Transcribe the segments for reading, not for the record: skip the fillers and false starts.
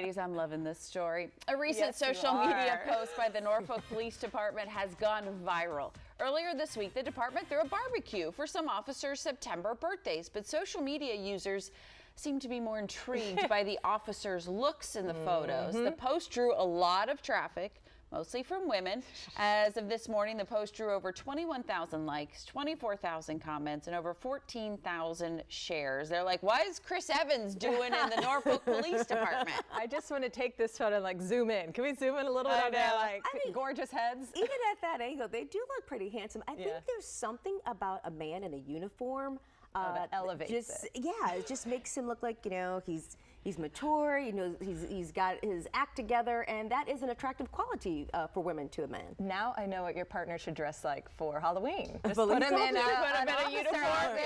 ladies, I'm loving this story. A recent social media post by the Norfolk Police Department has gone viral. Earlier this week, the department threw a barbecue for some officers' September birthdays, but social media users seem to be more intrigued by the officers' looks in the photos. The post drew a lot of traffic, mostly from women. As of this morning, the post drew over 21,000 likes, 24,000 comments, and over 14,000 shares. They're like, why is Chris Evans doing in the Norfolk Police Department? I just want to take this photo and like zoom in. Can we zoom in a little bit on their like gorgeous heads? Even at that angle, they do look pretty handsome. I think there's something about a man in a uniform that elevates it. Yeah, it just makes him look like, you know, he's mature, you know, he's got his act together, and that is an attractive quality for women to a man. Now I know what your partner should dress like for Halloween. Just put him in a uniform.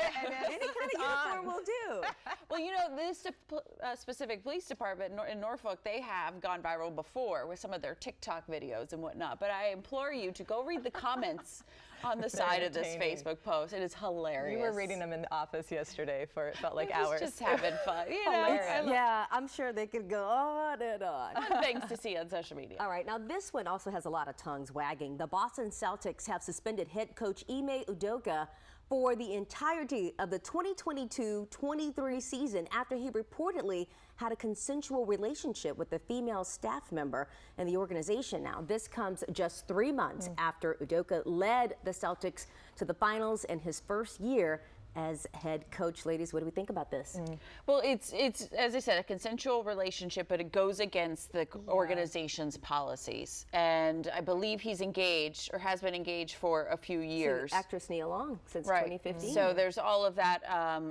Any kind of uniform will do. Well, you know, this specific police department in Norfolk, they have gone viral before with some of their TikTok videos and whatnot, but I implore you to go read the comments on the side of this Facebook post. It is hilarious. You were reading them in the office yesterday for it felt like hours. Just having fun, you know. Yeah, I'm sure they could go on and on. Fun things to see on social media. All right, now this one also has a lot of tongues wagging. The Boston Celtics have suspended head coach Ime Udoka for the entirety of the 2022-23 season after he reportedly had a consensual relationship with a female staff member in the organization. Now, this comes just 3 months after Udoka led the Celtics to the finals in his first year as head coach. Ladies, what do we think about this? Well, it's as I said, a consensual relationship, but it goes against the organization's policies. And I believe he's engaged or has been engaged for a few years. Actress Nia Long since 2015. So there's all of that.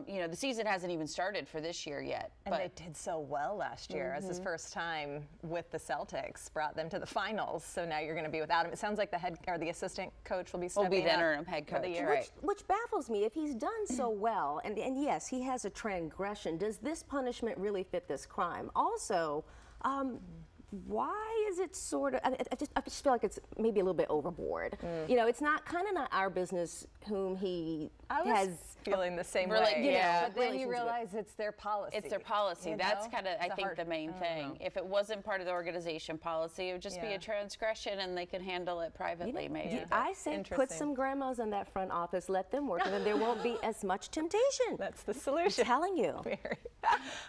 You know, the season hasn't even started for this year yet. And they did so well last year as his first time with the Celtics, brought them to the finals. So now you're going to be without him. It sounds like the head or the assistant coach will be stepping the up interim head coach for the year. Which baffles me. If he's done so well, and yes, he has a transgression, does this punishment really fit this crime? Also, why is it sort of, I just feel like it's maybe a little bit overboard. You know, it's not our business whom he has feeling the same way. Yeah, but then you realize it's their policy. It's their policy. That's kind of, I think, the main thing. If it wasn't part of the organization policy, it would just be a transgression, and they could handle it privately, maybe. I say put some grandmas in that front office, let them work, and then there won't be as much temptation. That's the solution. I'm telling you.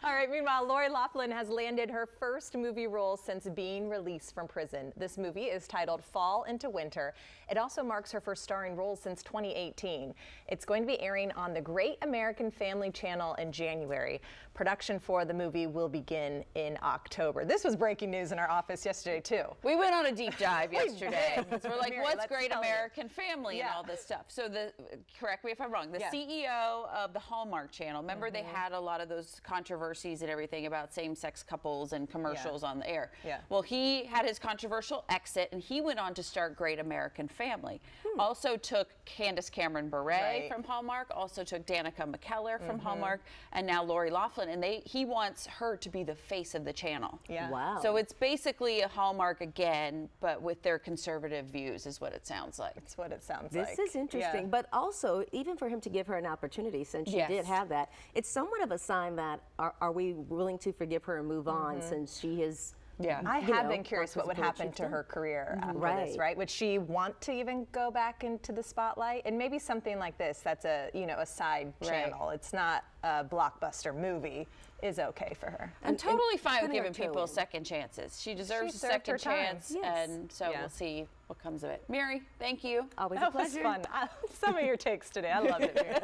All right, meanwhile, Loughlin has landed her first movie role since being released from prison. This movie is titled Fall into Winter. It also marks her first starring role since 2018. It's going to be airing on the Great American Family Channel in January. Production for the movie will begin in October. This was breaking news in our office yesterday, too. We went on a deep dive yesterday. We're like, what's Great American Family and all this stuff? So correct me if I'm wrong, the CEO of the Hallmark Channel, remember they had a lot of those controversies and everything about same-sex couples and commercials on the air. Well, he had his controversial exit, and he went on to start Great American Family. Also took Candace Cameron Bure from Hallmark, also took Danica McKellar from Hallmark, and now Lori Loughlin, and he wants her to be the face of the channel. Wow. So it's basically a Hallmark again, but with their conservative views is what it sounds like. That's what it sounds like. This is interesting, but also even for him to give her an opportunity, since she did have that, it's somewhat of a sign that are we willing to forgive her and move on, since she is. I have been curious what would happen to her career after this, right? Would she want to even go back into the spotlight? And maybe something like this, that's a side channel. It's not a blockbuster movie, is okay for her. I'm totally fine with giving people second chances. She deserves a second chance, and so we'll see what comes of it. Mary, thank you. Always a pleasure. That was fun. Some of your takes today, I loved it, Mary.